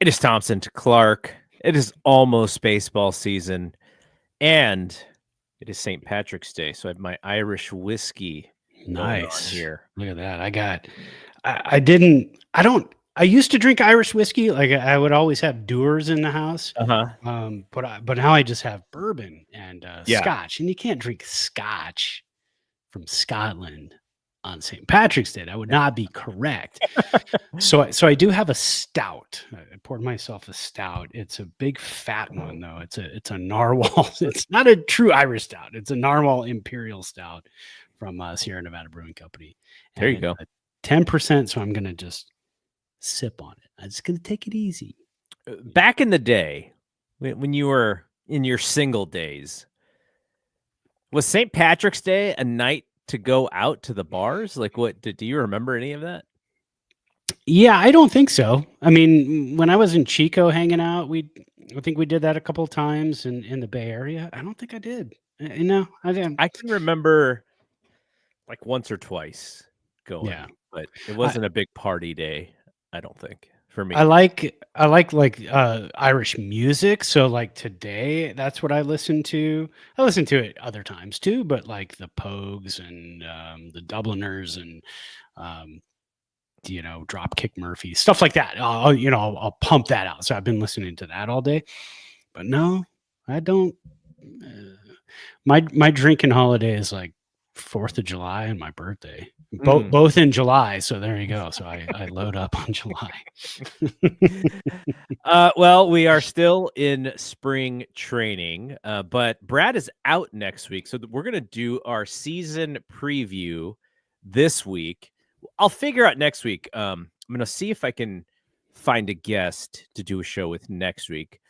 It is Thompson to Clark. It is almost baseball season, and it is St. Patrick's Day. So I have my Irish whiskey going on Nice. here. Look at that. I used to drink Irish whiskey. Like I would always have Dewar's in the house. Uh-huh. But now I just have bourbon and Yeah. scotch. And you can't drink scotch from Scotland on St. Patrick's Day. That would not be correct. So I do have a stout. I poured myself a stout. It's a big fat one though. It's a narwhal. It's not a true Irish stout. It's a narwhal imperial stout from Sierra Nevada Brewing Company. There you go. 10%. So I'm gonna just sip on it. I'm just gonna take it easy. Back in the day, when you were in your single days, was St. Patrick's Day a night to go out to the bars? Like, what do you remember any of that? Yeah, I don't think so. I mean, when I was in Chico hanging out, I think we did that a couple of times in the Bay Area. I don't think I did. No, I didn't. I can remember like once or twice going, but it wasn't a big party day, I don't think, for me. I like Irish music. So like today, that's what I listen to. I listen to it other times too, but like the Pogues and the Dubliners and Dropkick Murphy, stuff like that. I'll pump that out. So I've been listening to that all day. But no, I don't. My drinking holiday is like 4th of July and my birthday. Both in July. So there you go. So I load up on July. Well, we are still in spring training, but Brad is out next week. So we're going to do our season preview this week. I'll figure out next week. I'm going to see if I can find a guest to do a show with next week.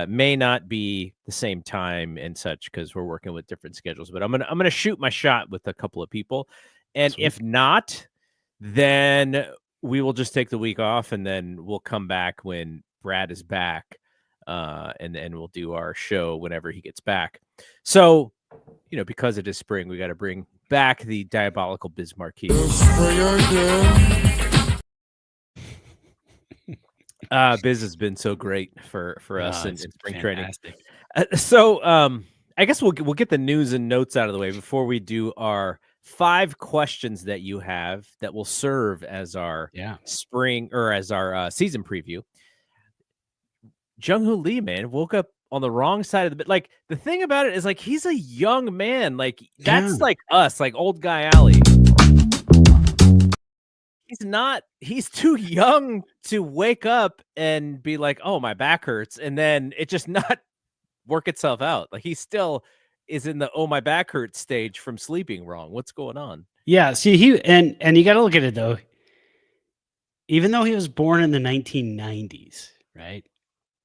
May not be the same time and such because we're working with different schedules, but I'm gonna shoot my shot with a couple of people. And Sweet. If not, then we will just take the week off and then we'll come back when Brad is back. And then we'll do our show whenever he gets back. So, because it is spring, we got to bring back the diabolical Bismarcky. Biz has been so great for us in spring fantastic. Training. So I guess we'll get the news and notes out of the way before we do our 5 questions that you have that will serve as our spring or as our season preview. Jung Hoo Lee, man, woke up on the wrong side of the bed. Like the thing about it is like he's a young man. Like that's like us, like old guy Alley. He's too young to wake up and be like, oh, my back hurts. And then it just not work itself out. Like he still is in the, oh, my back hurts stage from sleeping wrong. What's going on? Yeah. See, and you got to look at it though. Even though he was born in the 1990s, right?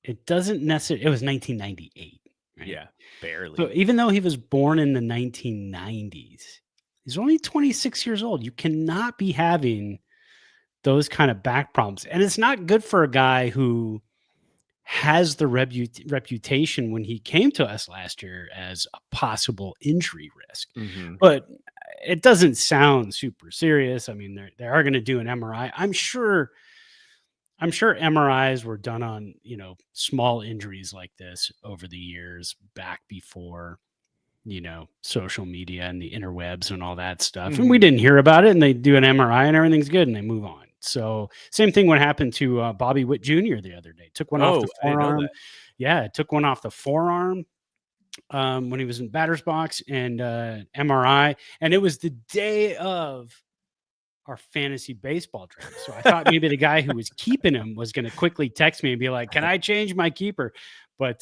It doesn't necessarily, it was 1998. Right? Yeah, barely. So even though he was born in the 1990s, he's only 26 years old. You cannot be having those kind of back problems. And it's not good for a guy who has the reputation when he came to us last year as a possible injury risk. Mm-hmm. But it doesn't sound super serious. I mean, they are going to do an MRI. I'm sure MRIs were done on, small injuries like this over the years back before, social media and the interwebs and all that stuff. Mm-hmm. And we didn't hear about it, and they do an MRI and everything's good and they move on. So same thing what happened to Bobby Witt Jr. the other day. Took one off the forearm. Yeah, took one off the forearm when he was in batter's box and MRI. And it was the day of our fantasy baseball draft. So I thought maybe the guy who was keeping him was going to quickly text me and be like, can I change my keeper? But,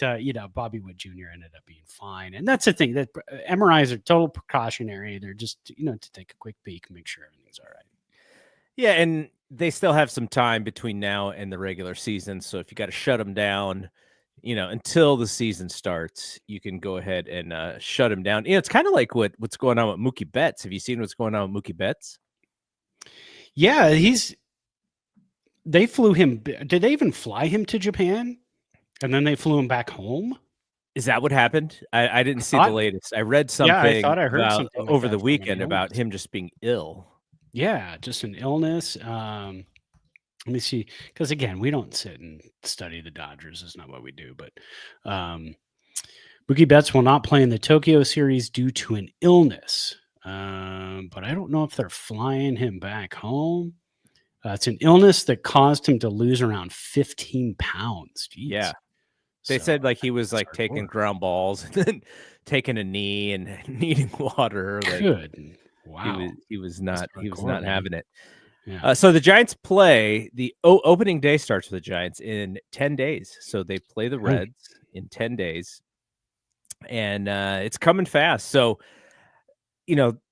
Bobby Witt Jr. ended up being fine. And that's the thing, that MRIs are total precautionary. They're just, to take a quick peek and make sure everything's all right. Yeah, and they still have some time between now and the regular season. So if you got to shut them down, until the season starts, you can go ahead and shut them down. It's kind of like what's going on with Mookie Betts. Have you seen what's going on with Mookie Betts? Yeah, they flew him. Did they even fly him to Japan? And then they flew him back home? Is that what happened? I didn't see the latest. I read something I thought I heard something like over the weekend about him just being ill. Yeah, just an illness. Let me see, because again, we don't sit and study the Dodgers. It's not what we do. But Mookie Betts will not play in the Tokyo series due to an illness. But I don't know if they're flying him back home. It's an illness that caused him to lose around 15 pounds. Jeez. Yeah. They So, said like he was that's like taking hardcore. ground balls and then taking a knee and needing water. Like Good. Wow. he was That's not hardcore, man. having it. Yeah. So the Giants play the opening day starts for the Giants in 10 days. So they play the Reds in 10 days, and it's coming fast. So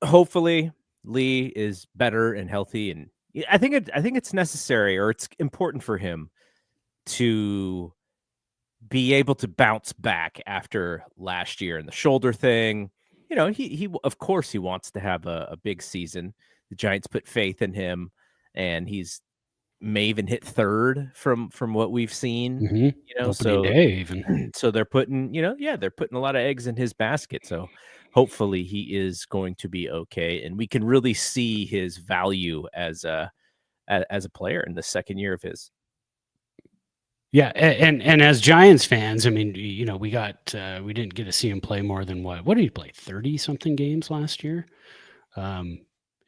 hopefully Lee is better and healthy, and I think it's necessary, or it's important for him to be able to bounce back after last year and the shoulder thing. He of course he wants to have a big season. The Giants put faith in him, and he's may even hit third from what we've seen. Opening So day, even. so they're putting they're putting a lot of eggs in his basket. So hopefully he is going to be okay, and we can really see his value as a player in the second year of his. Yeah, and as Giants fans, I mean, we didn't get to see him play more than what did he play? 30 something games last year.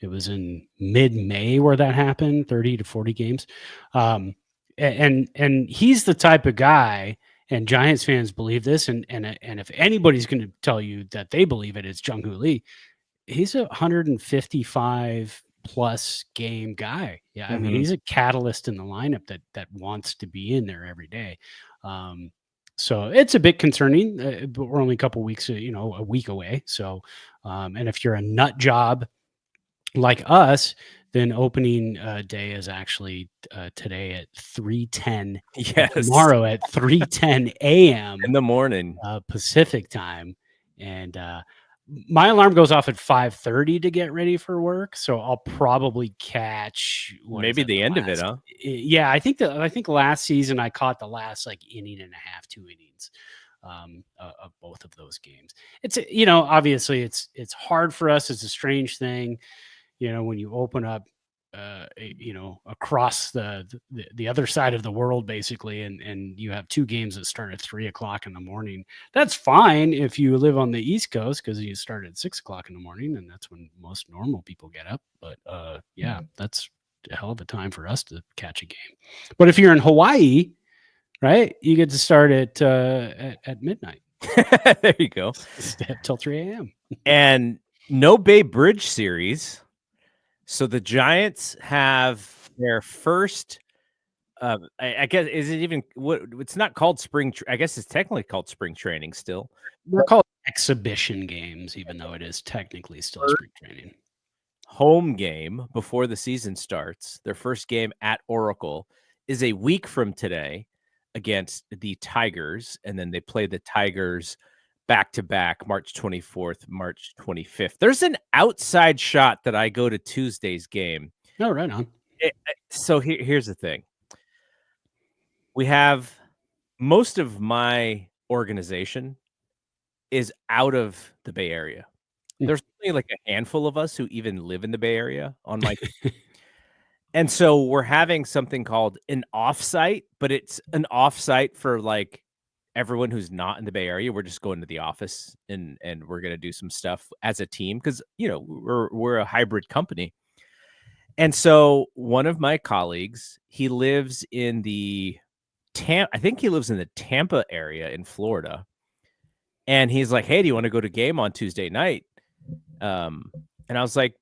It was in mid-May where that happened, 30 to 40 games. And he's the type of guy, and Giants fans believe this, and if anybody's going to tell you that they believe it, it's Jung Hoo Lee. He's a 155 plus game guy. Yeah, I mean, he's a catalyst in the lineup that wants to be in there every day. So it's a bit concerning, but we're only a couple weeks, a week away. So, and if you're a nut job like us, then opening day is actually today at 3:10. Yes, tomorrow at 3:10 a.m. in the morning, Pacific time, and my alarm goes off at 5:30 to get ready for work, so I'll probably catch maybe the end of it, huh? Yeah, I think last season I caught the last like inning and a half, 2 innings of both of those games. It's obviously it's hard for us. It's a strange thing, when you open up across the other side of the world, basically, and you have 2 games that start at 3:00 in the morning. That's fine if you live on the East Coast, because you start at 6:00 in the morning, and that's when most normal people get up. But yeah, that's a hell of a time for us to catch a game. But if you're in Hawaii, right, you get to start at midnight. There you go, till 3 a.m. And no Bay Bridge series. So the Giants have their first, I guess, is it even what? It's not called spring. I guess it's technically called spring training still. They're called exhibition games, even though it is technically still spring training. Home game before the season starts. Their first game at Oracle is a week from today against the Tigers, and then they play the Tigers back-to-back, March 24th, March 25th. There's an outside shot that I go to Tuesday's game. Oh, right on. So here's the thing. We have most of my organization is out of the Bay Area. There's only like a handful of us who even live in the Bay Area on my team. And so we're having something called an offsite, but it's an offsite for like everyone who's not in the Bay Area. We're just going to the office and we're going to do some stuff as a team because, we're a hybrid company. And so one of my colleagues, he lives in the Tampa area in Florida. And he's like, "Hey, do you want to go to game on Tuesday night?" And I was like,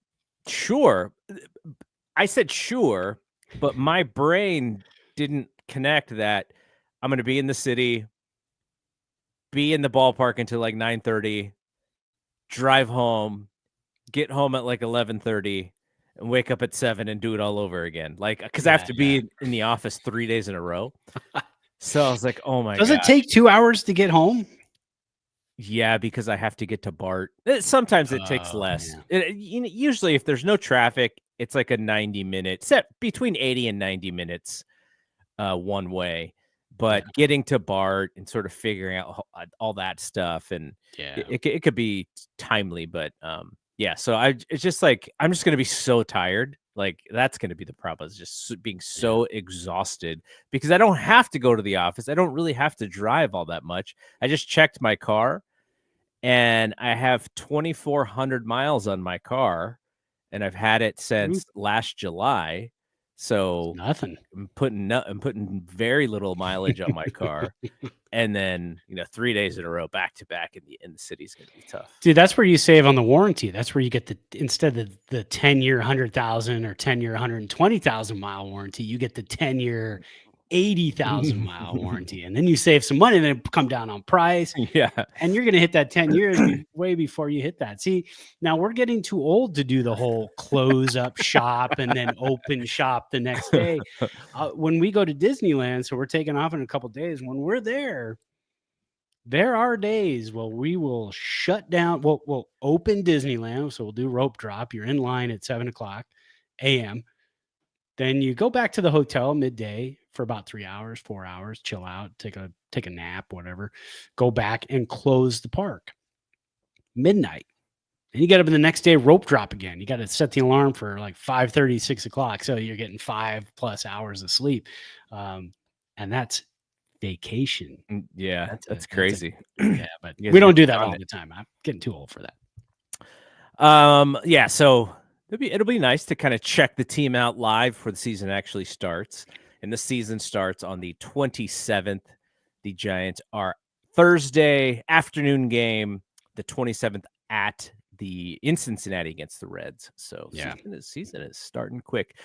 "Sure." I said, "Sure," but my brain didn't connect that I'm going to be in the city, be in the ballpark until like 9:30, drive home, get home at like 11:30, and wake up at 7 and do it all over again. Like, because I have to be in the office 3 days in a row. So I was like, "Oh my god!" Does it take 2 hours to get home? Yeah, because I have to get to BART. Sometimes it takes less. Yeah. Usually, if there's no traffic, it's like a 90-minute set between 80 and 90 minutes one way. But getting to BART and sort of figuring out all that stuff, and it could be timely. But yeah, so it's just like I'm just gonna be so tired Like, that's going to be the problem, is just being so exhausted, because I don't have to go to the office. I don't really have to drive all that much. I just checked my car, and I have 2,400 miles on my car, and I've had it since last July. So Nothing. I'm putting very little mileage on my car. And then, 3 days in a row, back to back in the city is going to be tough. Dude, that's where you save on the warranty. That's where you get instead of the 10-year 100,000 or 10-year 120,000 mile warranty, you get the 10-year 80,000 mile warranty, and then you save some money, and then it come down on price. Yeah. And you're going to hit that 10 years way before you hit that. See, now we're getting too old to do the whole close up shop and then open shop the next day. When we go to Disneyland, so we're taking off in a couple of days, when we're there are days where we will shut down. We'll open Disneyland. So we'll do rope drop. You're in line at 7:00 a.m. Then you go back to the hotel midday for about 3 hours, 4 hours, chill out, take a nap, whatever, go back and close the park midnight. And you get up in the next day, rope drop again. You got to set the alarm for like 5:30, 6:00. So you're getting 5+ hours of sleep. And that's vacation. Yeah, that's crazy. But we don't do that all the time. I'm getting too old for that. Yeah, so it'll be nice to kind of check the team out live before the season actually starts. And the season starts on the 27th. The Giants are Thursday afternoon game, the 27th in Cincinnati against the Reds. So season is starting quick.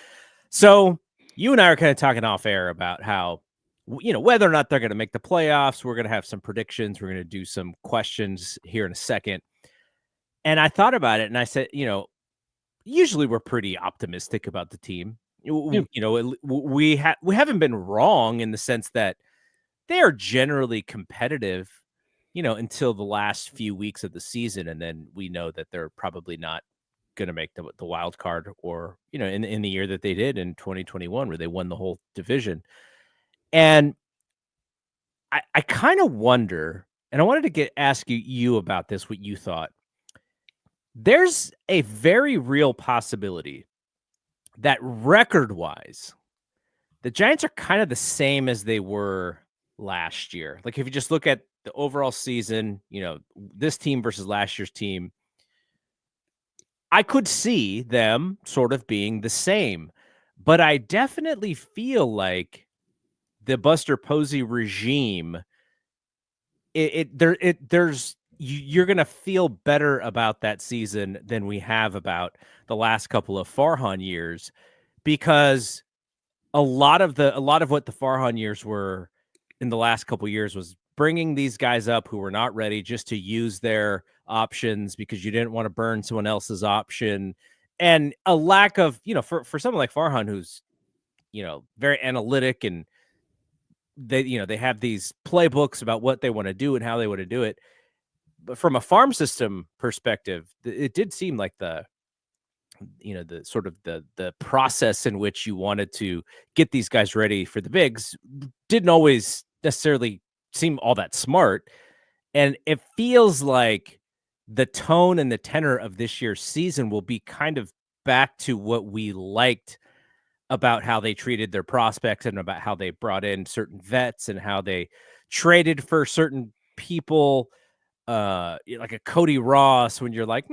So you and I are kind of talking off air about how, whether or not they're going to make the playoffs. We're going to have some predictions. We're going to do some questions here in a second. And I thought about it, and I said, usually we're pretty optimistic about the team. We haven't been wrong in the sense that they are generally competitive, until the last few weeks of the season, and then we know that they're probably not going to make the wild card, or in the year that they did in 2021, where they won the whole division. And I kind of wonder, and I wanted to ask you about this, what you thought. There's a very real possibility that record-wise, the Giants are kind of the same as they were last year. Like, if you just look at the overall season, this team versus last year's team, I could see them sort of being the same. But I definitely feel like the Buster Posey regime, you're going to feel better about that season than we have about the last couple of Farhan years, because a lot of what the Farhan years were in the last couple of years was bringing these guys up who were not ready, just to use their options because you didn't want to burn someone else's option, and a lack of, for someone like Farhan, who's, very analytic, and they have these playbooks about what they want to do and how they want to do it. But from a farm system perspective, it did seem like the sort of the process in which you wanted to get these guys ready for the bigs didn't always necessarily seem all that smart. And it feels like the tone and the tenor of this year's season will be kind of back to what we liked about how they treated their prospects, and about how they brought in certain vets, and how they traded for certain people, like a Cody Ross, when you're like,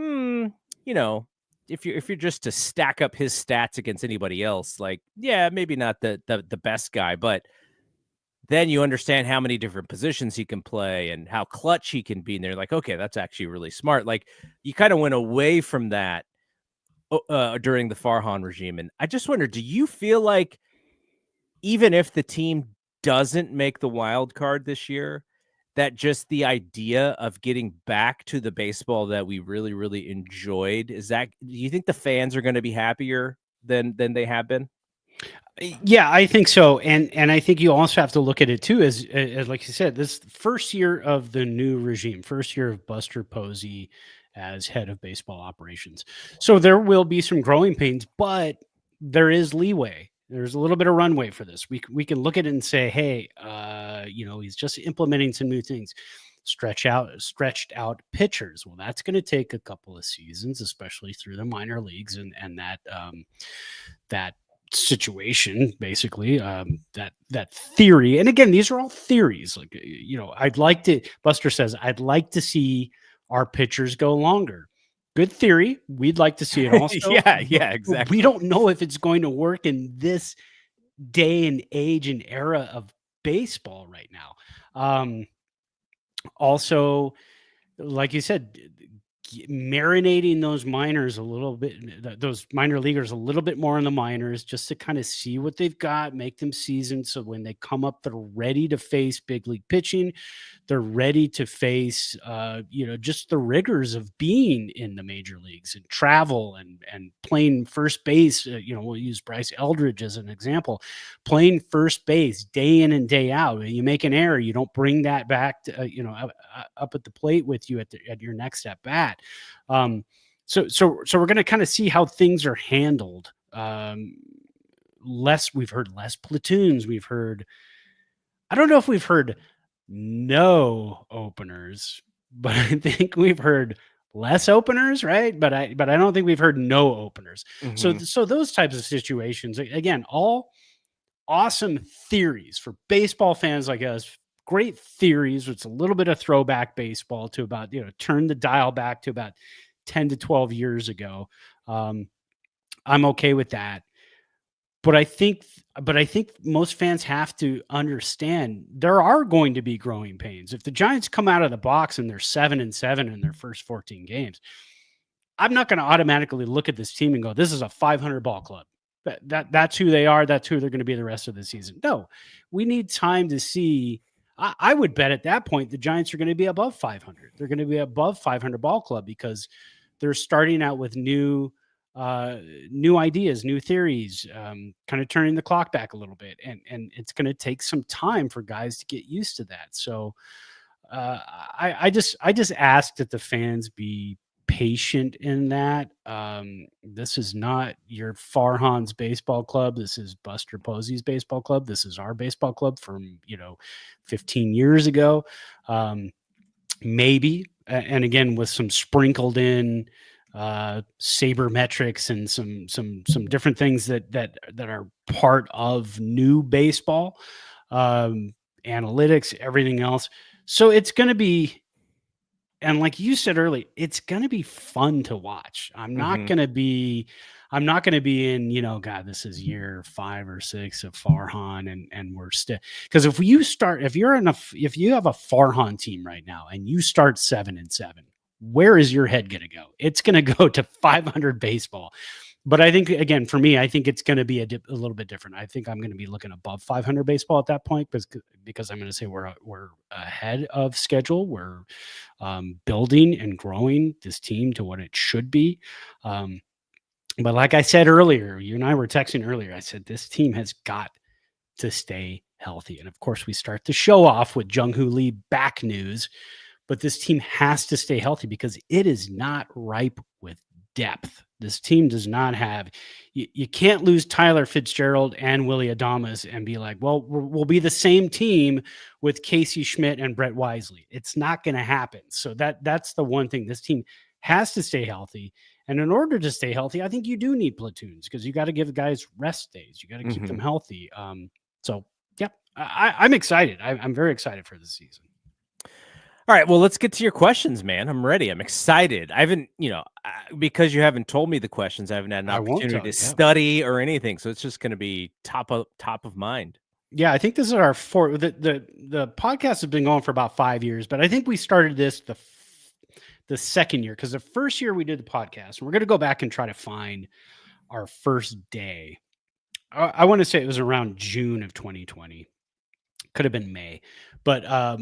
if you're just to stack up his stats against anybody else, like, yeah, maybe not the best guy, but then you understand how many different positions he can play and how clutch he can be. And they're like, okay, that's actually really smart. Like, you kind of went away from that during the Farhan regime. And I just wonder, do you feel like even if the team doesn't make the wild card this year, that just the idea of getting back to the baseball that we really, really enjoyed, do you think the fans are going to be happier than they have been? Yeah, I think so. And I think you also have to look at it too, as like you said, this first year of the new regime, first year of Buster Posey as head of baseball operations. So there will be some growing pains, but there is leeway. There's a little bit of runway for this. We can look at it and say, hey, he's just implementing some new things. stretched out pitchers. Well, that's going to take a couple of seasons, especially through the minor leagues, and that situation, basically, that theory. And again, these are all theories. Like, Buster says, I'd like to see our pitchers go longer. Good theory. We'd like to see it also. Yeah, exactly. We don't know if it's going to work in this day and age and era of baseball right now. Also, like you said, marinating those minors a little bit, those minor leaguers a little bit more in the minors, just to kind of see what they've got, make them seasoned, so when they come up, they're ready to face big league pitching. They're ready to face, just the rigors of being in the major leagues and travel and playing first base. We'll use Bryce Eldridge as an example, playing first base day in and day out. You make an error, you don't bring that back to, up at the plate with you at your next at bat. So we're going to kind of see how things are handled. We've heard less platoons. I don't know if we've heard no openers, but I think we've heard less openers, right? But I don't think we've heard no openers. Mm-hmm. So those types of situations, again, all awesome theories for baseball fans like us. Great theories. It's a little bit of throwback baseball to about, turn the dial back to about 10 to 12 years ago. I'm okay with that. But I think most fans have to understand there are going to be growing pains. If the Giants come out of the box and they're 7-7 in their first 14 games, I'm not going to automatically look at this team and go, this is a 500 ball club. That's who they are. That's who they're going to be the rest of the season. No, we need time to see. I would bet at that point the Giants are going to be above 500. They're going to be above 500 ball club because they're starting out with new ideas, new theories, kind of turning the clock back a little bit. And it's going to take some time for guys to get used to that. So I just ask that the fans be patient in that. This is not your Farhan's baseball club. This is Buster Posey's baseball club. This is our baseball club from 15 years ago, maybe. And again, with some sprinkled in sabermetrics and some different things that are part of new baseball, analytics, everything else. So it's going to be. And like you said earlier, it's going to be fun to watch. I'm not going to be in, God, this is year 5 or 6 of Farhan and we're still, because if you have a Farhan team right now and you start 7-7, where is your head going to go? It's going to go to 500 baseball. But I think, again, for me, I think it's going to be a little bit different. I think I'm going to be looking above 500 baseball at that point because I'm going to say we're ahead of schedule. We're building and growing this team to what it should be. But like I said earlier, you and I were texting earlier, I said this team has got to stay healthy. And of course, we start the show off with Jung Hoo Lee back news. But this team has to stay healthy because it is not ripe with depth. This team does not have, you can't lose Tyler Fitzgerald and Willie Adames and be like, well, we'll be the same team with Casey Schmidt and Brett Wisely. It's not going to happen. So that's the one thing. This team has to stay healthy. And in order to stay healthy, I think you do need platoons because you got to give guys rest days. You got to keep them healthy. So, yeah, I'm excited. I'm very excited for this season. All right, well, let's get to your questions, man. I'm ready. I'm excited. I haven't, because you haven't told me the questions, I haven't had an opportunity to study or anything. So it's just going to be top of mind. Yeah, I think this is our fourth. The podcast has been going for about 5 years, but I think we started this the second year because the first year we did the podcast, and we're going to go back and try to find our first day. I want to say it was around June of 2020. Could have been May, but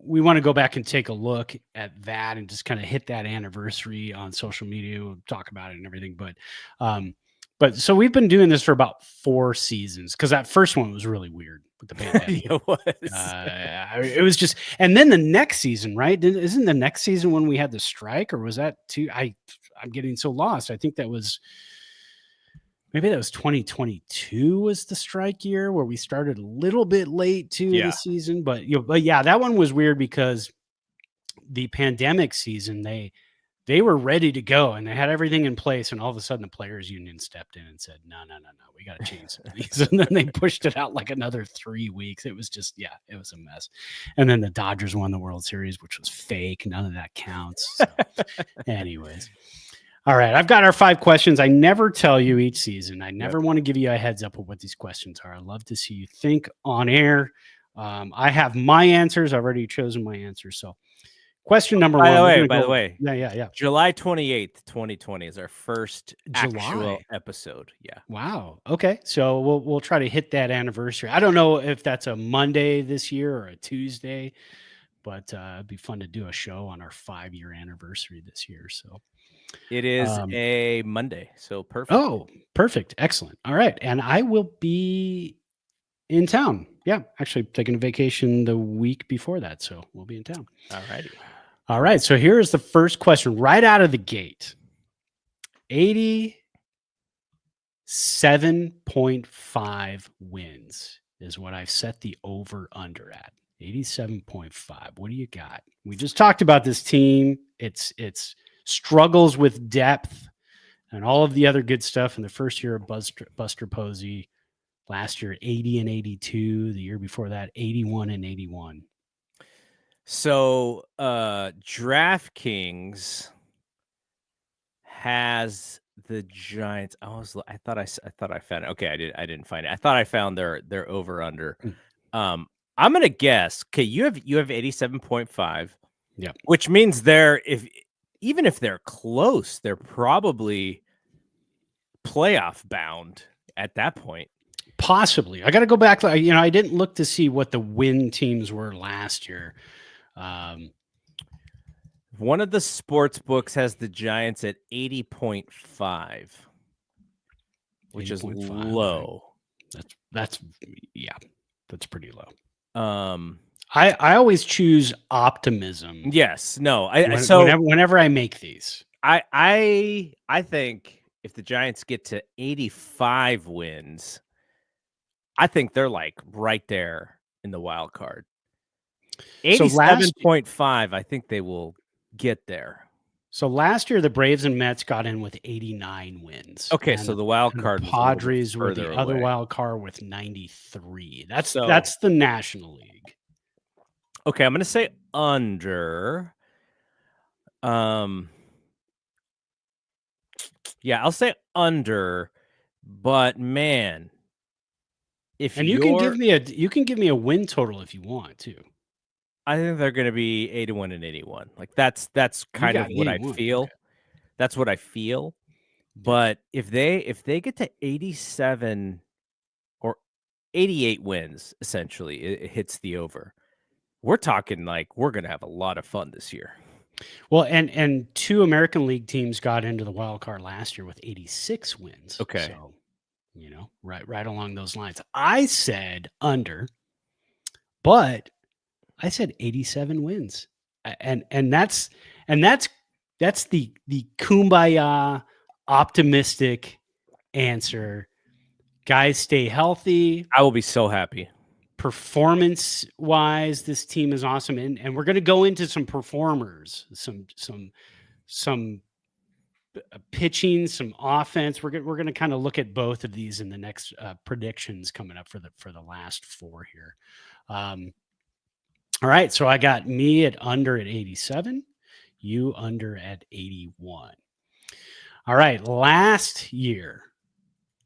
we want to go back and take a look at that and just kind of hit that anniversary on social media. We'll talk about it and everything. But so we've been doing this for about 4 seasons because that first one was really weird with the pandemic. It was. It was just, and then the next season, right? Isn't the next season when we had the strike, or was that too? I'm getting so lost. I think maybe that was 2022 was the strike year where we started a little bit late to the season, but yeah, that one was weird because the pandemic season, they were ready to go and they had everything in place, and all of a sudden the players union stepped in and said, no, we got to change some things. And then they pushed it out like another 3 weeks. It was just, it was a mess. And then the Dodgers won the World Series, which was fake. None of that counts. So anyways. All right. I've got our 5 questions. I never tell you each season. I never want to give you a heads up of what these questions are. I love to see you think on air. I have my answers. I've already chosen my answers. So question number 1. By the way. Yeah. July 28th, 2020 is our first actual episode. Yeah. Wow. Okay. So we'll try to hit that anniversary. I don't know if that's a Monday this year or a Tuesday, but it'd be fun to do a show on our 5-year anniversary this year. So it is a Monday. So perfect. Oh, perfect. Excellent. All right. And I will be in town. Yeah. Actually taking a vacation the week before that. So we'll be in town. All righty. All right. So here is the first question right out of the gate. 87.5 wins is what I've set the over under at. 87.5. What do you got? We just talked about this team. It's struggles with depth and all of the other good stuff in the first year of Buster Posey. Last year, 80 and 82. The year before that, 81 and 81. So DraftKings has the Giants. I thought I found it. Okay, I didn't find it. I thought I found their over under. I'm gonna guess. Okay, you have 87.5. Yeah, which means even if they're close, they're probably playoff bound at that point. Possibly. I got to go back. I didn't look to see what the win teams were last year. One of the sports books has the Giants at 80.5, which 80. Is low. That's pretty low. I always choose optimism. Yes. No. Whenever I make these, I think if the Giants get to 85 wins, I think they're like right there in the wild card. 87.5. I think they will get there. So last year, the Braves and Mets got in with 89 wins. Okay, so the wild card, Padres were the other wild card with 93. That's the National League. Okay, I'm going to say under. Yeah, I'll say under. But man, you can give me a win total if you want to. I think they're going to be 81 and 81. Like that's kind of what 81. I feel. Okay. That's what I feel. But if they get to 87 or 88 wins, essentially, it hits the over. We're talking like we're going to have a lot of fun this year. Well, and 2 American League teams got into the wild card last year with 86 wins. Okay. So, right along those lines. I said under, but I said 87 wins. And that's the kumbaya optimistic answer. Guys, stay healthy. I will be so happy. Performance wise, this team is awesome. And we're going to go into some performers, some pitching, some offense. We're going to kind of look at both of these in the next predictions coming up for the last 4 here. All right. So I got me at under at 87, you under at 81. All right. Last year,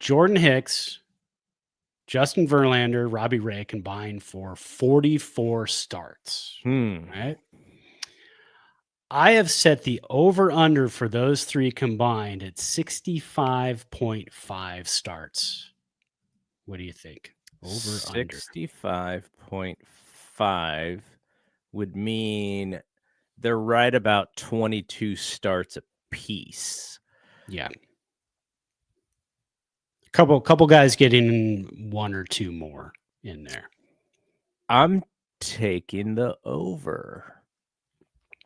Jordan Hicks, Justin Verlander, Robbie Ray combined for 44 starts. Right. I have set the over-under for those 3 combined at 65.5 starts. What do you think? Over-under. 65.5 would mean they're right about 22 starts apiece. Yeah. Couple guys getting 1 or 2 more in there. I'm taking the over.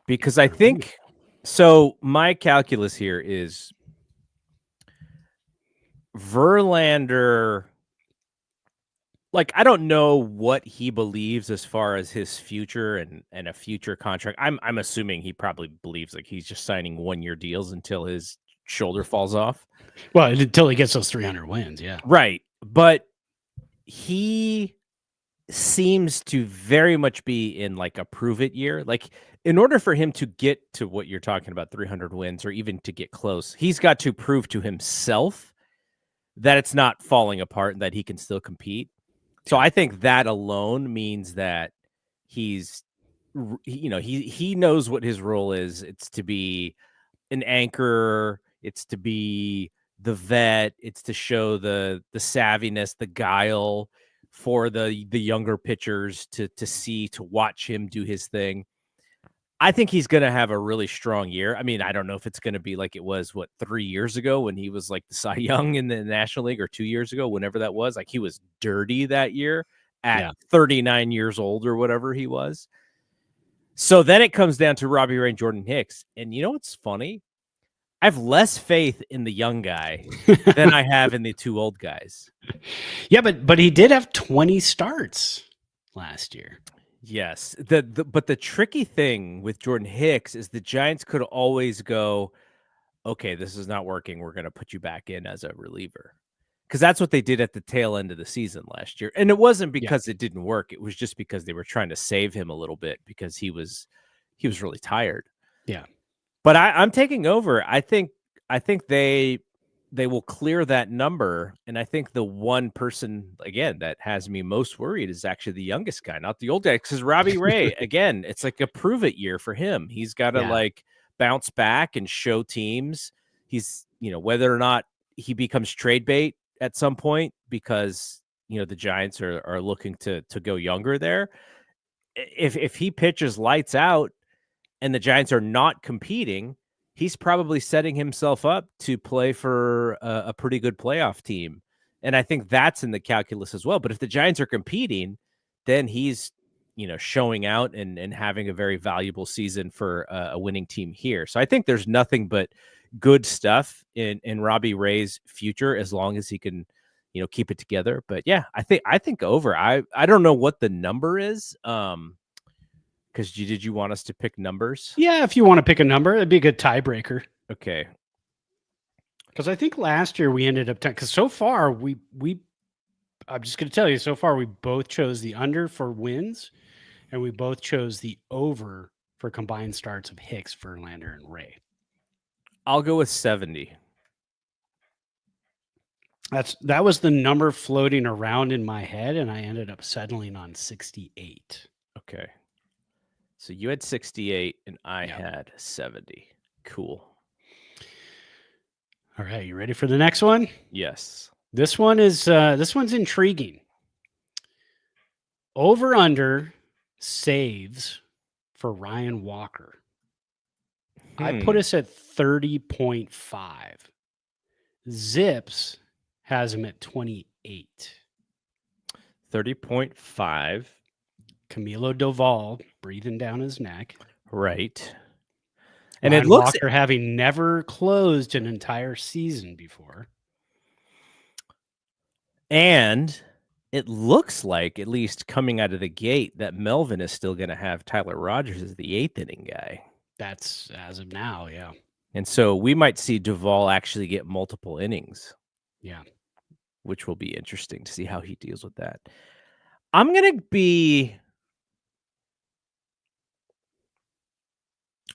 Because I think, so my calculus here is Verlander like, I don't know what he believes as far as his future and a future contract. I'm assuming he probably believes like he's just signing 1-year deals until his shoulder falls off. Well, until he gets those 300 wins, yeah. Right. But he seems to very much be in like a prove it year. Like, in order for him to get to what you're talking about, 300 wins, or even to get close, he's got to prove to himself that it's not falling apart and that he can still compete. So I think that alone means that he's, he knows what his role is. It's to be an anchor. It's to be the vet. It's to show the savviness, the guile for the younger pitchers to see, to watch him do his thing. I think he's going to have a really strong year. I mean, I don't know if it's going to be like it was 3 years ago when he was like the Cy Young in the National League, or 2 years ago, whenever that was. Like, he was dirty that year at 39 years old or whatever he was. So then it comes down to Robbie Ray and Jordan Hicks. And you know what's funny? I have less faith in the young guy than I have in the two old guys. Yeah, but he did have 20 starts last year. Yes. But the tricky thing with Jordan Hicks is the Giants could always go, okay, this is not working. We're going to put you back in as a reliever. Because that's what they did at the tail end of the season last year. And it wasn't because it didn't work. It was just because they were trying to save him a little bit because he was really tired. Yeah. But I'm taking over. I think they will clear that number. And I think the one person, again, that has me most worried is actually the youngest guy, not the old guy. Because Robbie Ray, again, it's like a prove it year for him. He's got to like bounce back and show teams. He's, whether or not he becomes trade bait at some point, because, the Giants are looking to go younger there. If he pitches lights out and the Giants are not competing, he's probably setting himself up to play for a pretty good playoff team. And I think that's in the calculus as well. But if the Giants are competing, then he's, showing out and having a very valuable season for a winning team here. So I think there's nothing but good stuff in Robbie Ray's future, as long as he can, keep it together. But yeah, I think over. I don't know what the number is. Because did you want us to pick numbers? Yeah, if you want to pick a number, it'd be a good tiebreaker. Okay. Because I think last year we ended up because so far we I'm just going to tell you, so far we both chose the under for wins, and we both chose the over for combined starts of Hicks, Verlander, and Ray. I'll go with 70. That was the number floating around in my head, and I ended up settling on 68. Okay. So you had 68 and I had 70. Cool. All right, you ready for the next one? Yes. This one's intriguing. Over under saves for Ryan Walker. I put us at 30.5. Zips has him at 28. 30.5. Camilo Doval breathing down his neck. Right. And Ryan it looks Walker having never closed an entire season before. And it looks like, at least coming out of the gate, that Melvin is still going to have Tyler Rogers as the 8th inning guy. That's as of now, yeah. And so we might see Duvall actually get multiple innings. Yeah. Which will be interesting to see how he deals with that. I'm going to be...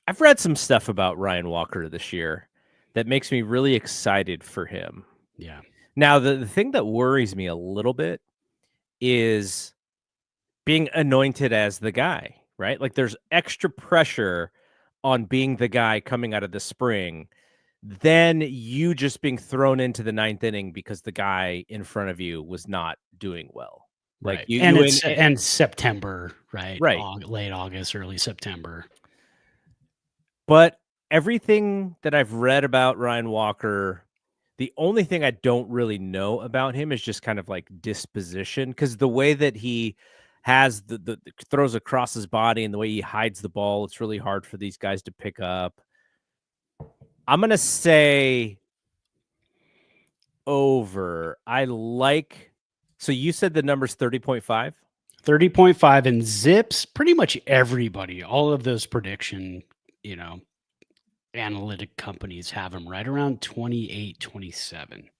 I've read some stuff about Ryan Walker this year that makes me really excited for him. Yeah. Now, the thing that worries me a little bit is being anointed as the guy, right? Like, there's extra pressure on being the guy coming out of the spring, then you just being thrown into the 9th inning because the guy in front of you was not doing well. Like right. And September, right? Right. Late August, early September. But everything that I've read about Ryan Walker, the only thing I don't really know about him is just kind of like disposition, because the way that he has the throws across his body and the way he hides the ball, it's really hard for these guys to pick up. I'm going to say over. I like So you said the number's 30.5? 30.5 and zips pretty much everybody. All of those prediction, analytic companies have him right around 28, 27.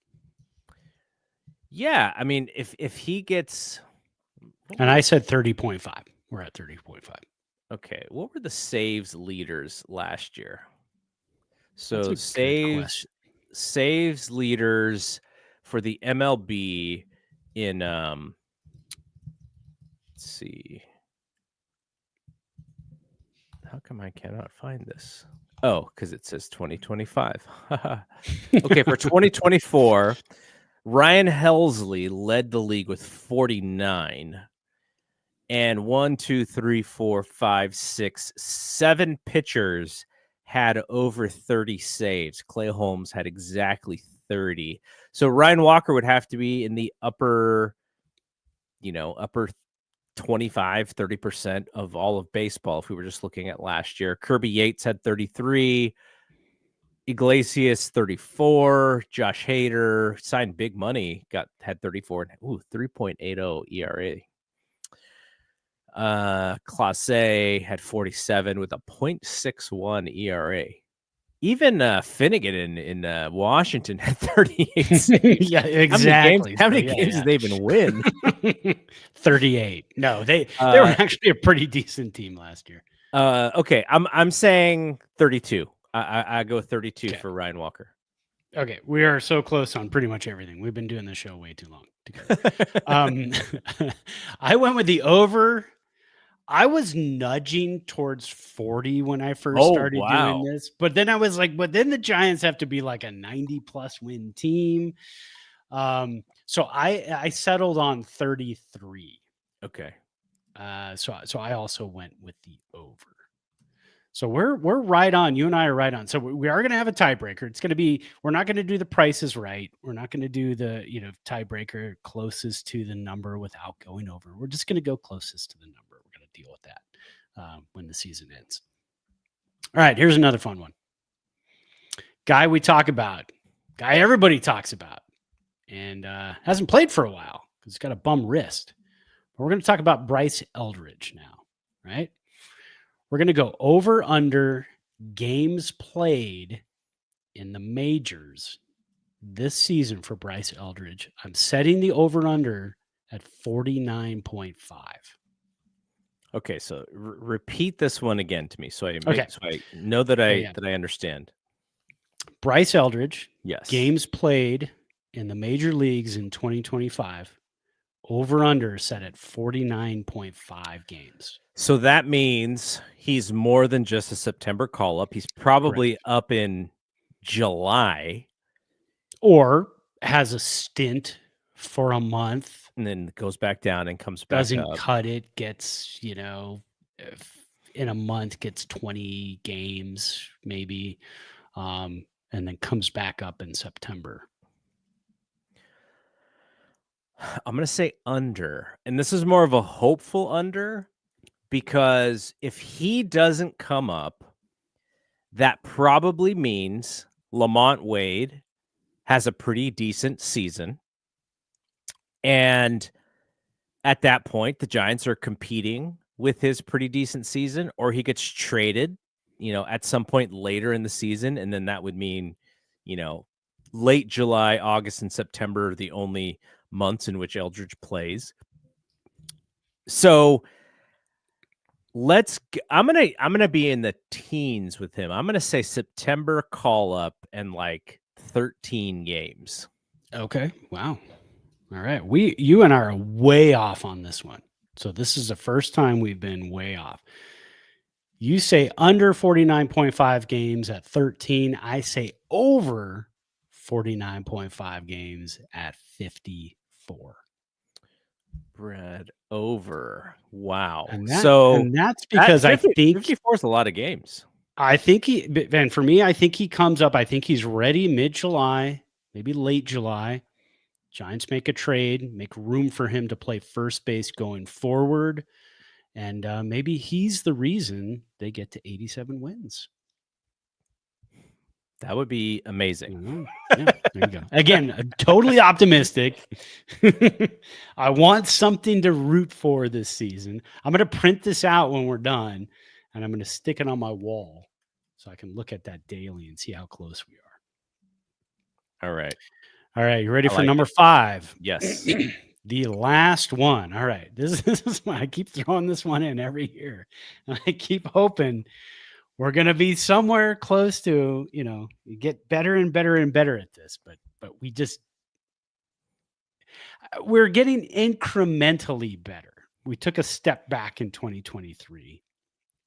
Yeah, I mean, if he gets, And I said 30.5. We're at 30.5. okay, what were the saves leaders last year? That's So a good question. saves leaders for the MLB in let's see. How come I cannot find this? Oh, because it says 2025. Okay, for 2024, Ryan Helsley led the league with 49. And 1, 2, 3, 4, 5, 6, 7 pitchers had over 30 saves. Clay Holmes had exactly 30. So Ryan Walker would have to be in the upper 25, 30% of all of baseball if we were just looking at last year. Kirby Yates had 33. Iglesias 34, Josh Hader signed big money, had 34. Ooh, 3.80 ERA. Clase had 47 with a 0.61 ERA. Even Finnegan in Washington had 38 saves. Yeah, exactly. How many games did they even win? 38. No, they were actually a pretty decent team last year. Okay, I'm saying 32. I go 32 for Ryan Walker. Okay, we are so close on pretty much everything. We've been doing this show way too long together. I went with the over. I was nudging towards 40 when I first started doing this, but then I was like, but then the Giants have to be like a 90 plus win team. So I settled on 33. Okay. So I also went with the over. So we're right on. You and I are right on. So we are going to have a tiebreaker. It's going to be, we're not going to do the prices right. We're not going to do the, tiebreaker closest to the number without going over. We're just going to go closest to the number. We're going to deal with that when the season ends. All right, here's another fun one. Guy we talk about, guy everybody talks about, and hasn't played for a while because he's got a bum wrist. But we're going to talk about Bryce Eldridge now, right? We're going to go over under games played in the majors this season for Bryce Eldridge. I'm setting the over under at 49.5. Okay, so repeat this one again to me so I know that that I understand. Bryce Eldridge, yes. Games played in the major leagues in 2025. Over under set at 49.5 games. So that means he's more than just a September call up. He's probably up in July. Or has a stint for a month. And then goes back down and comes back up. Doesn't cut it, gets, if in a month gets 20 games maybe, and then comes back up in September. I'm going to say under. And this is more of a hopeful under. Because if he doesn't come up, that probably means Lamont Wade has a pretty decent season. And at that point, the Giants are competing with his pretty decent season, or he gets traded, at some point later in the season. And then that would mean, late July, August, and September are the only months in which Eldridge plays. So I'm gonna be in the teens with him. I'm gonna say September call up and like 13 games. Okay. Wow. All right. You and I are way off on this one. So this is the first time we've been way off. You say under 49.5 games at 13. I say over 49.5 games at 54. Brad over. Wow. And that's because I think 54 is a lot of games. I think and for me, I think he comes up. I think he's ready mid-July, maybe late July. Giants make a trade, make room for him to play first base going forward. And maybe he's the reason they get to 87 wins. That would be amazing. Yeah, there you go. Again, totally optimistic. I want something to root for this season. I'm going to print this out when we're done, and I'm going to stick it on my wall so I can look at that daily and see how close we are. All right. All right. You ready for number 5? Yes. The last one. All right. This is why I keep throwing this one in every year. And I keep hoping we're going to be somewhere close to, you get better and better and better at this, but we're getting incrementally better. We took a step back in 2023,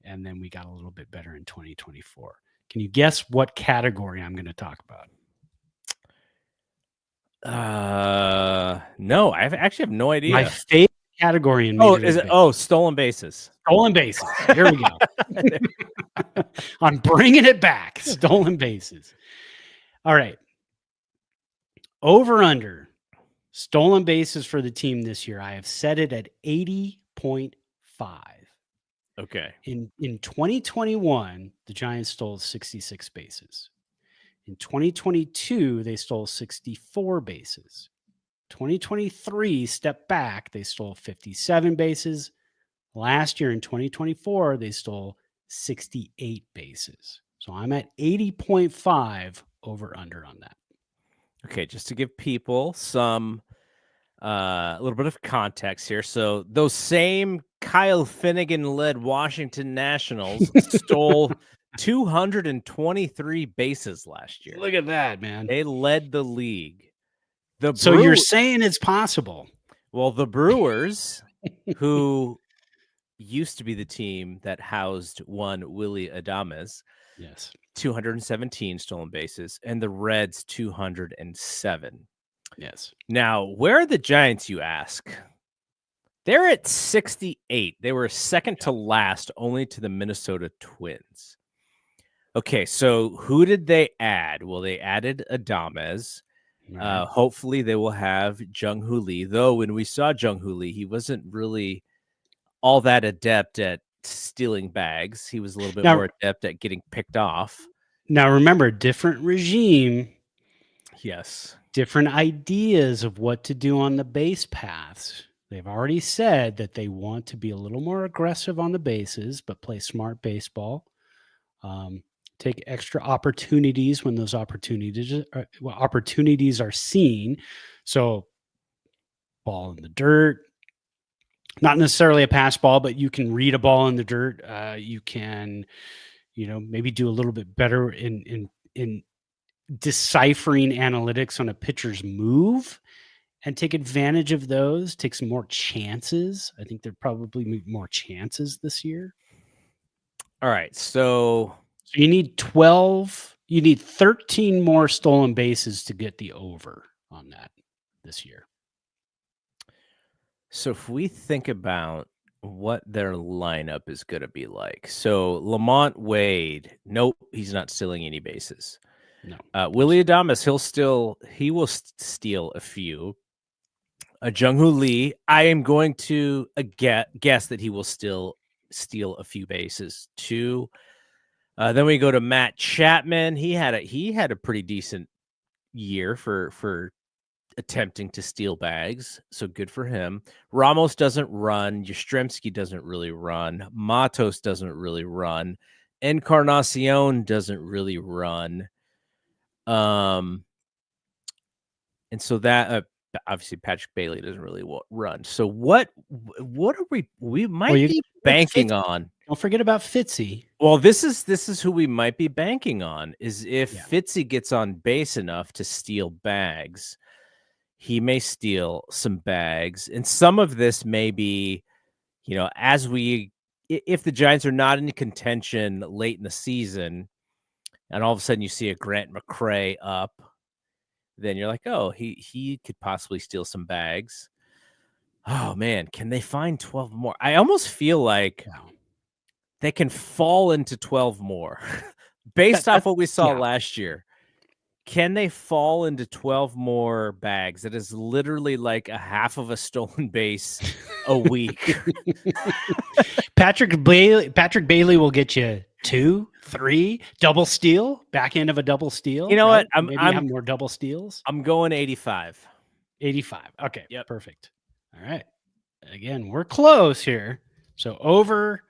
and then we got a little bit better in 2024. Can you guess what category I'm going to talk about? No, I actually have no idea. My favorite category in Major League Baseball. Stolen bases. Stolen bases. Here we go. I'm bringing it back. Stolen bases. All right. Over under stolen bases for the team this year. I have set it at 80.5. Okay. In 2021, the Giants stole 66 bases. In 2022, they stole 64 bases. 2023, step back, they stole 57 bases. Last year in 2024, they stole 68 bases. So I'm at 80.5 over under on that. Okay, just to give people some a little bit of context here. So those same Kyle Finnegan-led Washington Nationals stole 223 bases last year. Look at that, man. They led the league. So you're saying it's possible? Well, the Brewers, who used to be the team that housed one Willie Adames, yes, 217 stolen bases, and the Reds 207. Yes. Now, where are the Giants, you ask? They're at 68. They were second to last, only to the Minnesota Twins. Okay, so who did they add? Well, they added Adames. Right. Hopefully they will have Jung Hoo Lee, though when we saw Jung Hoo Lee, he wasn't really all that adept at stealing bags. He was a little bit more adept at getting picked off. Now, remember, different regime. Yes. Different ideas of what to do on the base paths. They've already said that they want to be a little more aggressive on the bases, but play smart baseball. Take extra opportunities when those opportunities are seen. So ball in the dirt, not necessarily a pass ball, but you can read a ball in the dirt. You can, maybe do a little bit better in deciphering analytics on a pitcher's move and take advantage of those, take some more chances. I think there probably more chances this year. All right. So you need 13 more stolen bases to get the over on that this year. So if we think about what their lineup is going to be like. So Lamont Wade, nope, he's not stealing any bases. No. Willie Adames, he will steal a few. Jung Hoo Lee, I am going to guess that he will still steal a few bases too. Then we go to Matt Chapman. He had a pretty decent year for attempting to steal bags, so good for him. Ramos doesn't run. Yastrzemski doesn't really run. Matos doesn't really run. Encarnacion doesn't really run. And so that obviously Patrick Bailey doesn't really run. So what are we might be banking on? Don't forget about Fitzy. Well, this is who we might be banking on, is if Fitzy gets on base enough to steal bags, he may steal some bags. And some of this may be, if the Giants are not in contention late in the season, and all of a sudden you see a Grant McCray up, then you're like, oh, he could possibly steal some bags. Oh, man, can they find 12 more? I almost feel like they can fall into 12 more based off what we saw last year. Can they fall into 12 more bags? That is literally like a half of a stolen base a week. Patrick Bailey will get you 2 3 double steal, back end of a double steal. You know right? what? Maybe have more double steals. I'm going 85. 85. Okay, Yep. perfect. All right. Again, we're close here. So over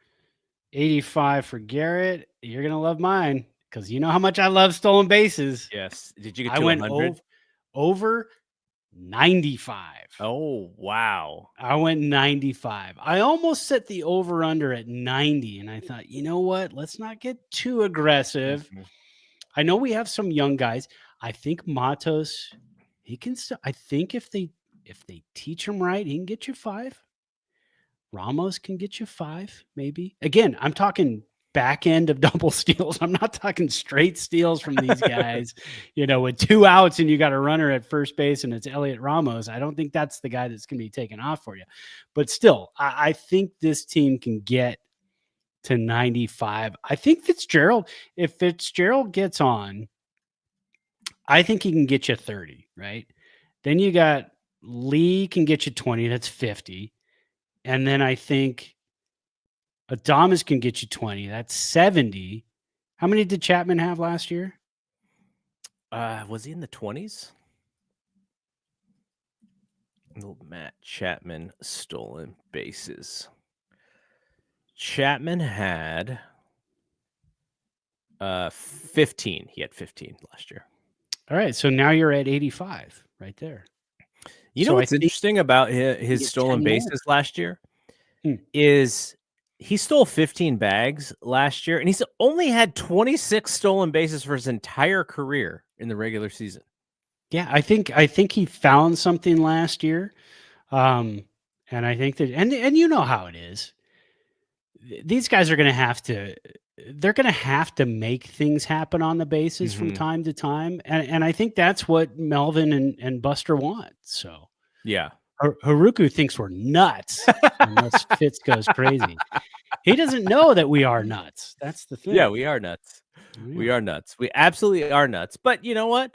85 for Garrett. You're going to love mine because you know how much I love stolen bases. Yes. Did you get I to went 100? over 95. Oh, wow. I went 95. I almost set the over under at 90. And I thought, you know what? Let's not get too aggressive. Mhm. I know we have some young guys. I think Matos, he can still, I think if they teach him right, he can get you 5. Ramos can get you 5, maybe. Again, I'm talking back end of double steals. I'm not talking straight steals from these guys, with 2 outs and you got a runner at first base and it's Elliot Ramos. I don't think that's the guy that's going to be taken off for you. But still, I think this team can get to 95. I think if Fitzgerald gets on, I think he can get you 30, right? Then you got Lee can get you 20. That's 50. And then I think Adames can get you 20. That's 70. How many did Chapman have last year? Was he in the 20s? Little Matt Chapman stolen bases. Chapman had 15. He had 15 last year. All right. So now you're at 85 right there. You know what's interesting about his stolen bases last year is he stole 15 bags last year, and he's only had 26 stolen bases for his entire career in the regular season. Yeah, I think he found something last year, and I think that, and you know how it is. These guys are going to have to. They're going to have to make things happen on the bases from time to time, and I think that's what Melvin and Buster want. So yeah. Haruku thinks we're nuts unless Fitz goes crazy. He doesn't know that we are nuts. That's the thing. Yeah, we are nuts. Yeah. We are nuts. We absolutely are nuts. But you know what?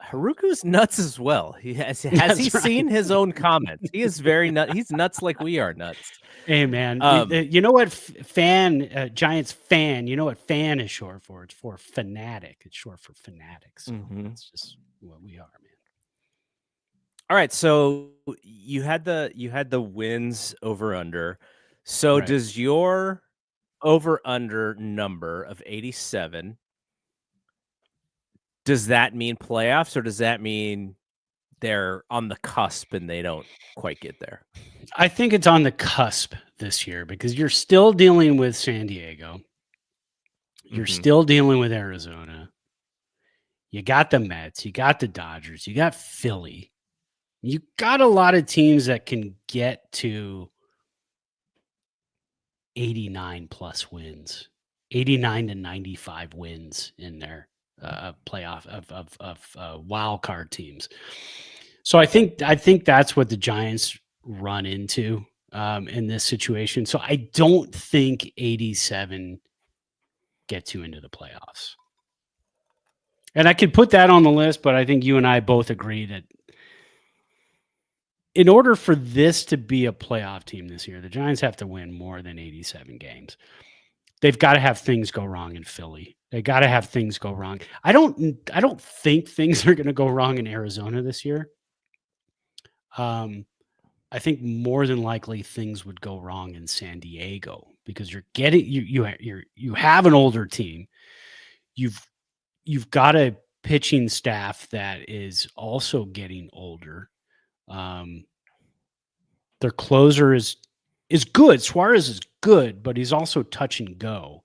Haruku's nuts as well. Has he seen his own comments? He is very nuts. He's nuts like we are nuts. Hey man, you know what Giants fan? You know what fan is short for? It's for fanatic. It's short for fanatics. So that's just what we are, man. All right, so you had the wins over under. So does your over under number of 87, does that mean playoffs, or does that mean they're on the cusp and they don't quite get there? I think it's on the cusp this year because you're still dealing with San Diego. You're still dealing with Arizona. You got the Mets, you got the Dodgers, you got Philly. You got a lot of teams that can get to 89 plus wins, 89 to 95 wins in their playoff of wild card teams. So I think that's what the Giants run into in this situation. So I don't think 87 gets you into the playoffs. And I could put that on the list, but I think you and I both agree that in order for this to be a playoff team this year, the Giants have to win more than 87 games. They've got to have things go wrong in Philly. They got to have things go wrong. I don't think things are going to go wrong in Arizona this year. I think more than likely things would go wrong in San Diego because you're getting you have an older team. You've got a pitching staff that is also getting older. Their closer is good. Suarez is good, but he's also touch and go.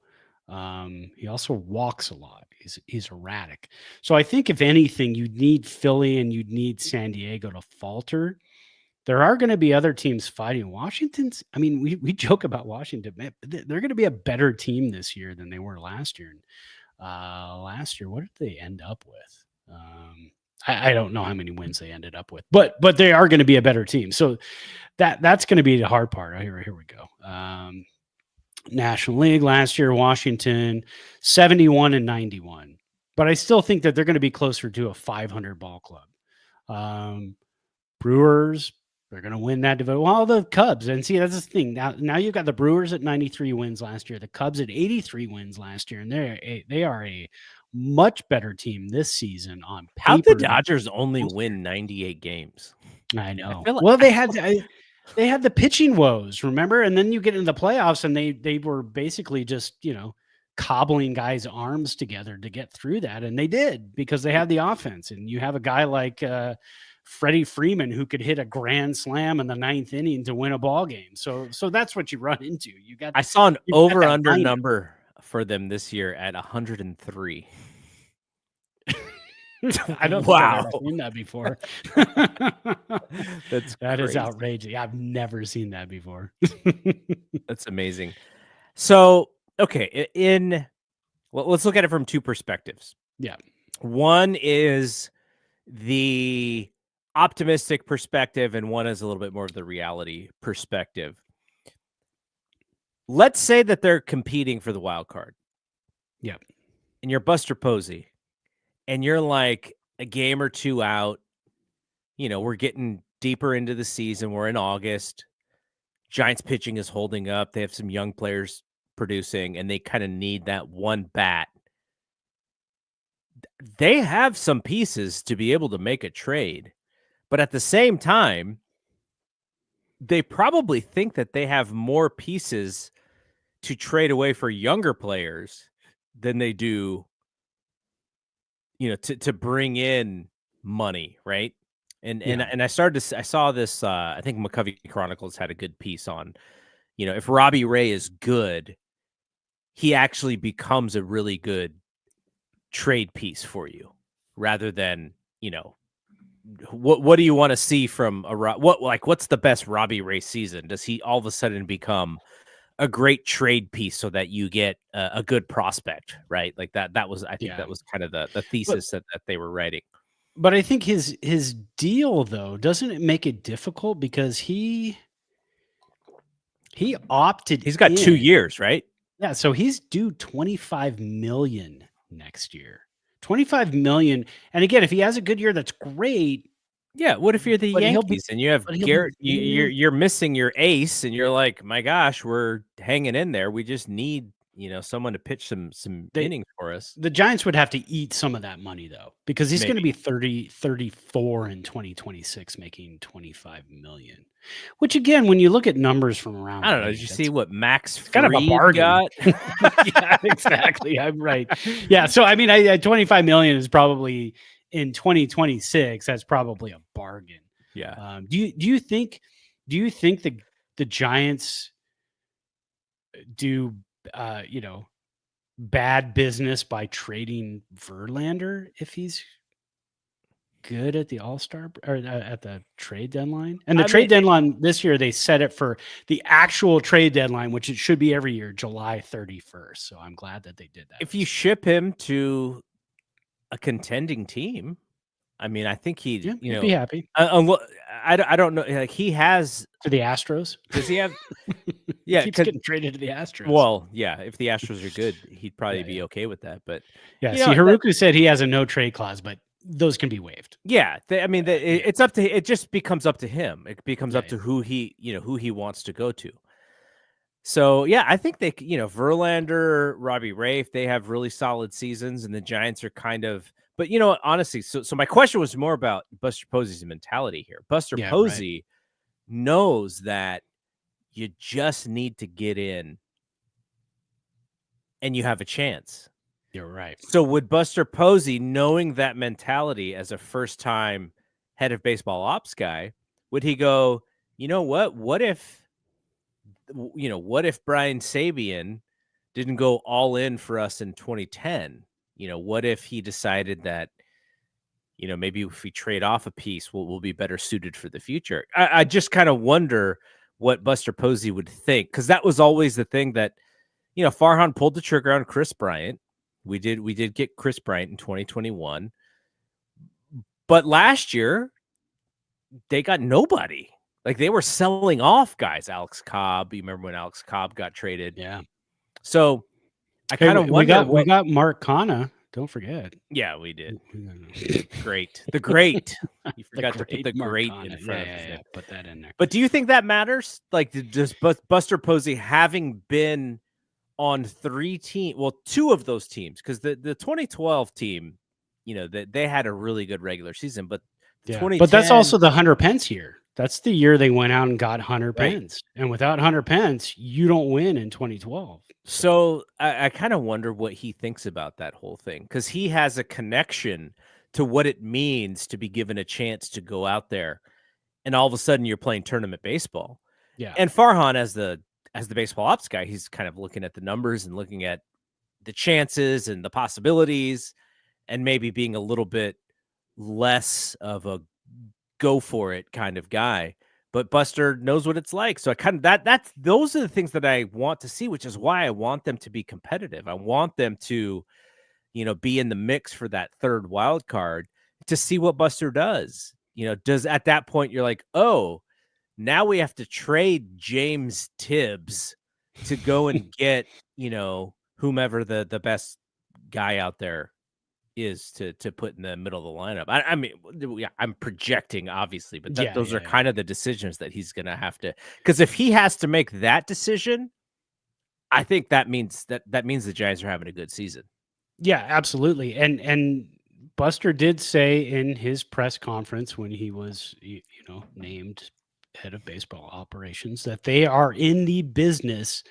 He also walks a lot. He's erratic. So I think if anything, you'd need Philly and you'd need San Diego to falter. There are going to be other teams fighting. Washington's, I mean, we joke about Washington, but they're going to be a better team this year than they were last year. Last year, what did they end up with? I don't know how many wins they ended up with, but they are going to be a better team. So that's going to be the hard part. Here we go. National League last year, Washington 71 and 91, but I still think that they're going to be closer to a 500 ball club. Brewers They're going to win that division. Well, the Cubs, and see, that's the thing. Now you've got the Brewers at 93 wins last year, the Cubs at 83 wins last year, and they are a much better team this season on How'd paper. the Dodgers only win 98 games? I know. feel like- Well, they had the pitching woes, remember? And then you get into the playoffs, and they were basically just cobbling guys' arms together to get through that, and they did because they had the offense. And you have a guy like Freddie Freeman who could hit a grand slam in the 9th inning to win a ball game. So that's what you run into. I saw an over-under number for them this year at 103. I don't think I've ever seen that before. That is outrageous. I've never seen that before. That's amazing. So, okay, let's look at it from two perspectives. Yeah. One is the optimistic perspective, and one is a little bit more of the reality perspective. Let's say that they're competing for the wild card. Yeah. And you're Buster Posey, and you're like a game or two out. We're getting deeper into the season. We're in August. Giants pitching is holding up. They have some young players producing, and they kind of need that one bat. They have some pieces to be able to make a trade, but at the same time, they probably think that they have more pieces to trade away for younger players than they do, to bring in money, right? And I saw this. I think McCovey Chronicles had a good piece on, if Robbie Ray is good, he actually becomes a really good trade piece for you, rather than what do you want to see from what's the best Robbie Ray season? Does he all of a sudden become a great trade piece so that you get a good prospect, right? Like that was, I think that was kind of the thesis that they were writing. But I think his deal, though, doesn't it make it difficult because he opted. He's got 2 years, right? Yeah, so he's due $25 million next year. $25 million, and again, if he has a good year, that's great. Yeah, what if you're the Yankees and you have Garrett? You're missing your ace, and you're like, my gosh, we're hanging in there. We just need someone to pitch some innings for us. The Giants would have to eat some of that money, though, because he's going to be 34 in 2026, making $25 million. Which, again, when you look at numbers from around, I don't know. Did you see what Max Fried kind of a bargain got? Yeah, exactly. I'm right. Yeah, so I mean, $25 million is probably in 2026. That's probably a bargain. Yeah. Do you think the Giants do bad business by trading Verlander if he's good at the All-Star or at the trade deadline? And the trade deadline this year, they set it for the actual trade deadline, which it should be every year, July 31st. So I'm glad that they did that. If you ship him to a contending team, I mean, I think he'd be happy. I don't know. Like, he has to the Astros. Does he have? Yeah, keeps getting traded to the Astros. Well, yeah, if the Astros are good, he'd probably be okay with that. But Haruka said he has a no trade clause, but those can be waived. Yeah, it's up to. It just becomes up to him. It becomes up to who he wants to go to. So yeah, I think they, Verlander, Robbie Ray, if they have really solid seasons, and the Giants are kind of. But honestly, so my question was more about Buster Posey's mentality here. Buster Posey knows that you just need to get in, and you have a chance. You're right. So would Buster Posey, knowing that mentality as a first-time head of baseball ops guy, would he go, you know what? What if Brian Sabean didn't go all in for us in 2010? What if he decided that, maybe if we trade off a piece, we'll be better suited for the future? I just kind of wonder what Buster Posey would think, because that was always the thing that, Farhan pulled the trigger on Chris Bryant. We did get Chris Bryant in 2021, but last year they got nobody. Like, they were selling off guys. Alex Cobb, you remember when Alex Cobb got traded? Yeah. So I kind of wonder. We got Mark Canha Don't forget. Yeah, we did. The Great. The great. You forgot to put great the great Marcana. in front Yeah, of his name. put that in there. But do you think that matters? Like, does Buster Posey having been on 3 teams, well, 2 of those teams, because the 2012 team, they had a really good regular season, but the Yeah, 2010, but that's also the Hunter Pence year. That's the year they went out and got Hunter right. Pence. And without Hunter Pence, you don't win in 2012. So I kind of wonder what he thinks about that whole thing, because he has a connection to what it means to be given a chance to go out there, and all of a sudden you're playing tournament baseball. Yeah. And Farhan, as the baseball ops guy, he's kind of looking at the numbers and looking at the chances and the possibilities, and maybe being a little bit less of a go for it kind of guy. But Buster knows what it's like. So I kind of those are the things that I want to see, which is why I want them to be competitive. I want them to, be in the mix for that third wild card to see what Buster does. Does at that point you're like, oh, now we have to trade James Tibbs to go and get, whomever the best guy out there is to put in the middle of the lineup. I mean, yeah, I'm projecting obviously, but those are kind of the decisions that he's going to have to, because if he has to make that decision, I think that means the Giants are having a good season. Yeah, absolutely. And Buster did say in his press conference when he was, named head of baseball operations that they are in the business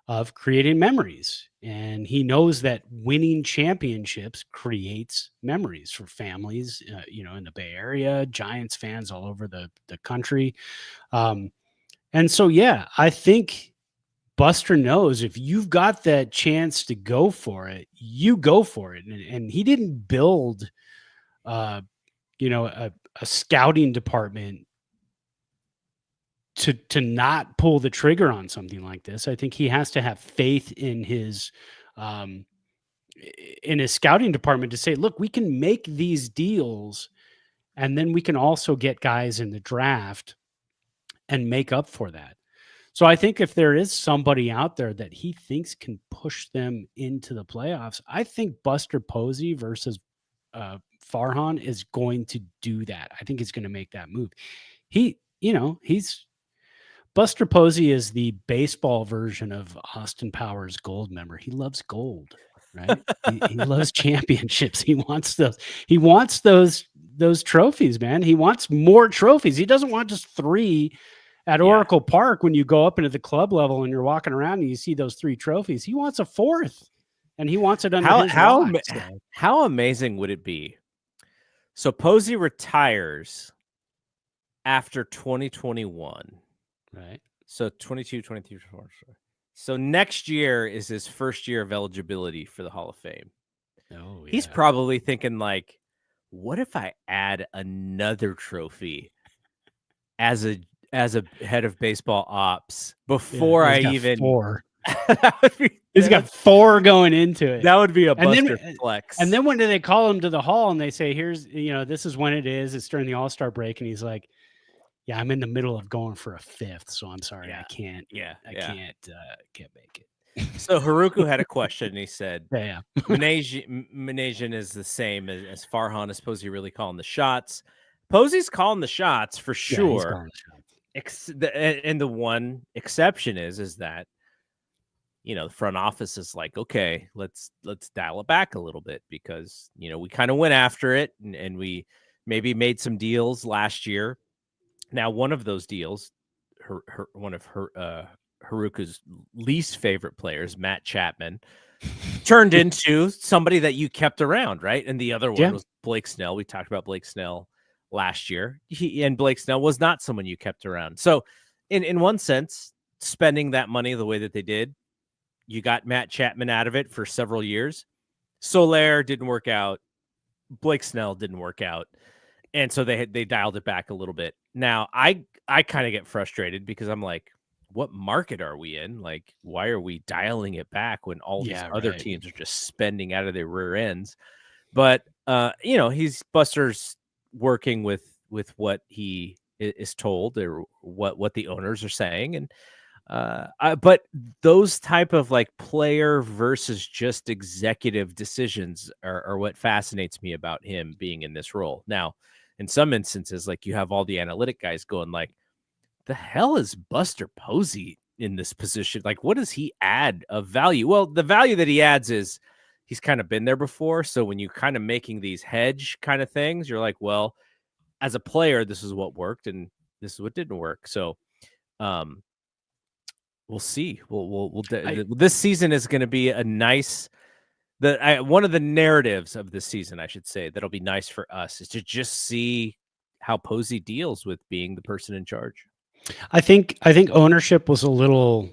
of creating memories. And he knows that winning championships creates memories for families, in the Bay Area, Giants fans all over the country. And so, yeah, I think Buster knows if you've got that chance to go for it, you go for it. And he didn't build, a scouting department to not pull the trigger on something like this. I think he has to have faith in his scouting department to say, look, we can make these deals, and then we can also get guys in the draft and make up for that. So I think if there is somebody out there that he thinks can push them into the playoffs, I think Buster Posey versus Farhan is going to do that. I think he's going to make that move. Buster Posey is the baseball version of Austin Powers Goldmember. He loves gold, right? he loves championships. He wants those. He wants those trophies, man. He wants more trophies. He doesn't want just 3 at Oracle Park when you go up into the club level and you're walking around and you see those 3 trophies. He wants a 4th, and he wants it under his watch. How amazing would it be? So Posey retires after 2021. Right. So 22, 23, 24. So next year is his first year of eligibility for the Hall of Fame. Oh, yeah. He's probably thinking like, what if I add another trophy as a head of baseball ops before I even 4. He's got 4 going into it. That would be a Buster flex. And then when do they call him to the hall and they say, here's, this is when it is. It's during the All-Star break. And he's like, yeah, I'm in the middle of going for a 5th. So I'm sorry. I can't. I can't make it. So Haruku had a question. And he said, yeah. Manasian is the same as Farhan. I suppose he really calling the shots. Posey's calling the shots for sure. He's calling the shots. And the one exception is that, the front office is like, okay, let's dial it back a little bit, because, we kind of went after it and we maybe made some deals last year. Now, one of those deals, one of Haruku's least favorite players, Matt Chapman, turned into somebody that you kept around, right? And the other one was Blake Snell. We talked about Blake Snell last year. And Blake Snell was not someone you kept around. So in one sense, spending that money the way that they did, you got Matt Chapman out of it for several years. Soler didn't work out. Blake Snell didn't work out. And so they dialed it back a little bit. Now, I kind of get frustrated because I'm like, what market are we in? Like, why are we dialing it back when all these other teams are just spending out of their rear ends? But, Buster's working with what he is told, or what the owners are saying. And But those type of like player versus just executive decisions are what fascinates me about him being in this role. Now, in some instances, like you have all the analytic guys going like, the hell is Buster Posey in this position? Like, what does he add of value? Well, the value that he adds is he's kind of been there before. So when you kind of making these hedge kind of things, you're like, well, as a player, this is what worked and this is what didn't work. So, um, we'll see. This season is going to be a nice. One of the narratives of this season, I should say, that'll be nice for us is to just see how Posey deals with being the person in charge. I think ownership was a little.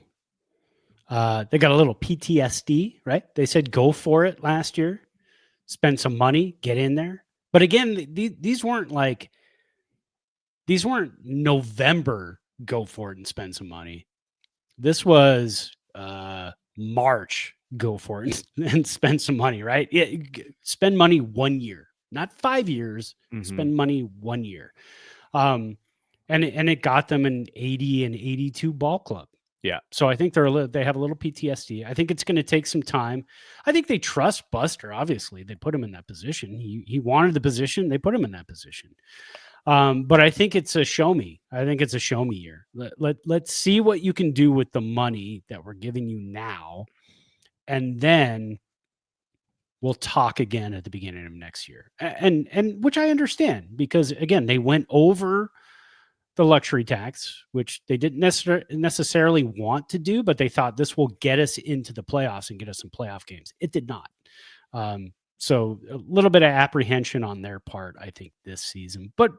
They got a little PTSD, right? They said go for it last year, spend some money, get in there. But again, these weren't November go for it and spend some money. This was March go for it and spend some money, right? Yeah, spend money 1 year, not 5 years. Mm-hmm. Spend money 1 year. And it got them an 80 and 82 ball club. Yeah. So I think they have a little PTSD. I think it's going to take some time. I think they trust Buster. Obviously, they put him in that position. He wanted the position. They put him in that position. But I think it's a show me. I think it's a show me year. Let's see what you can do with the money that we're giving you now, and then we'll talk again at the beginning of next year. And which I understand because again, they went over the luxury tax, which they didn't necessarily want to do, but they thought this will get us into the playoffs and get us some playoff games. It did not. So a little bit of apprehension on their part, I think, this season. But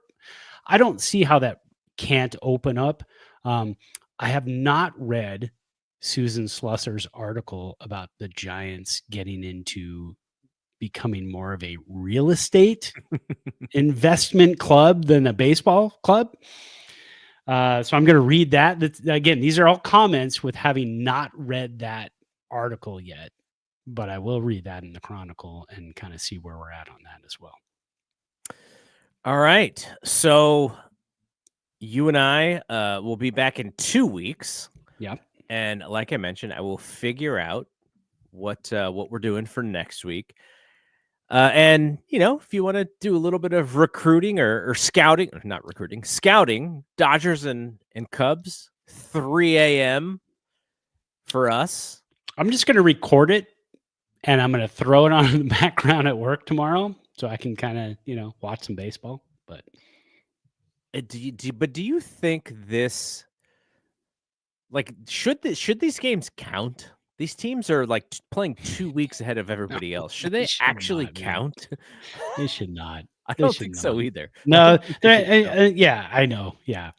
I don't see how that can't open up. I have not read Susan Slusser's article about the Giants getting into becoming more of a real estate investment club than a baseball club. So I'm going to read that. Again, these are all comments with having not read that article yet, but I will read that in the Chronicle and kind of see where we're at on that as well. All right. So you and I will be back in 2 weeks. Yeah. And like I mentioned, I will figure out what we're doing for next week. And, if you want to do a little bit of recruiting or scouting, or not recruiting, scouting, Dodgers and Cubs, 3 a.m. for us. I'm just going to record it and I'm going to throw it on in the background at work tomorrow so I can kind of, watch some baseball. But do you think this, like, should these games count? These teams are like playing 2 weeks ahead of everybody else. Should they actually count? They should not. I don't think so either. No, yeah, I know. Yeah.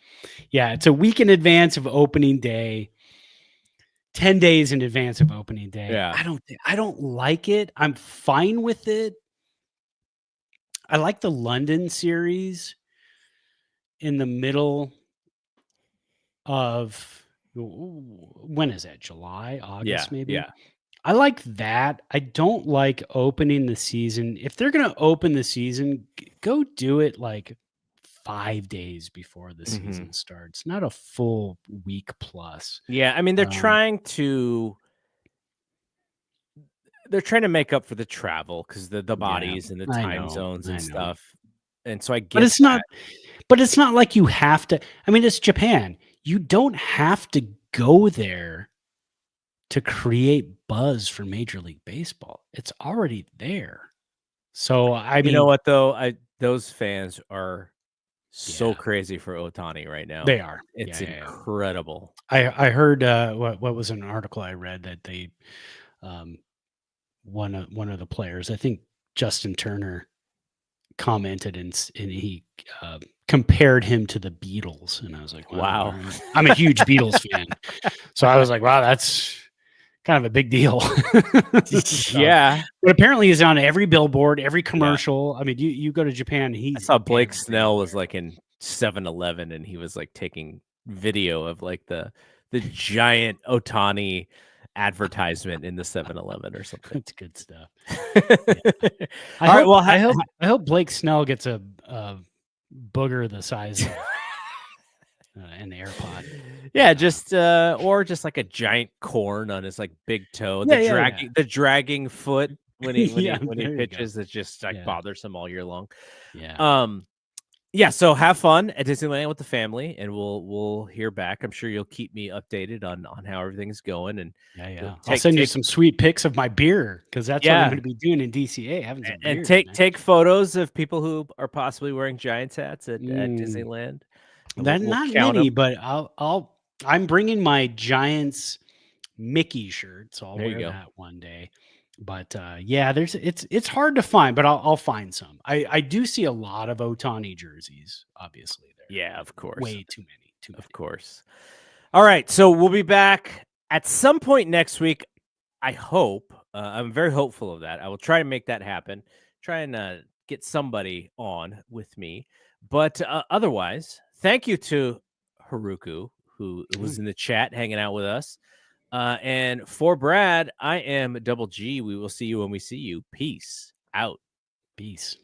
It's a week in advance of opening day, 10 days in advance of opening day. Yeah. I don't like it. I'm fine with it. I like the London series in the middle of, when is that? July, August, maybe? Yeah. I like that. I don't like opening the season. If they're going to open the season, go do it like 5 days before the season starts, not a full week plus. Yeah. I mean, they're trying to make up for the travel because the bodies and the time zones and stuff. And so I get but it's not like you have to. I mean, it's Japan. You don't have to go there to create buzz for Major League Baseball. It's already there. So I mean, you know what though? Those fans are so crazy for Ohtani right now. They are. It's incredible. I heard what was an article I read that they one of the players, I think Justin Turner, commented and he compared him to the Beatles, and I was like, wow. I'm a huge Beatles fan, so I was like, wow, that's kind of a big deal. Yeah, but apparently he's on every billboard, every commercial. I mean, you go to Japan, I saw Blake Snell was like in 7-Eleven and he was like taking video of like the giant Ohtani advertisement in the 7-Eleven or something. That's good stuff. I hope Blake Snell gets a booger the size of an AirPod. Yeah, just or just like a giant corn on his like big toe, the dragging foot when he There you go. pitches that just like Yeah. bothers him all year long. Yeah. Yeah, so have fun at Disneyland with the family, and we'll hear back. I'm sure you'll keep me updated on how everything's going, and Yeah. I'll take send you some sweet pics of my beer because that's what I'm yeah, going to be doing in DCA, having some and beers, man. take photos of people who are possibly wearing Giants hats at Mm. Disneyland. And That we'll not count many, them. but I'm bringing my Giants Mickey shirt, so I'll There you wear go. that one day. But yeah, it's hard to find, but I'll find some. I do see a lot of Otani jerseys, obviously. There, Yeah, of course. way too many. Of course. All right, so we'll be back at some point next week. I hope. I'm very hopeful of that. I will try to make that happen. Try and get somebody on with me. But otherwise, thank you to Haruku, who was in the chat hanging out with us. And for Brad, I am Double G. We will see you when we see you. Peace out. Peace.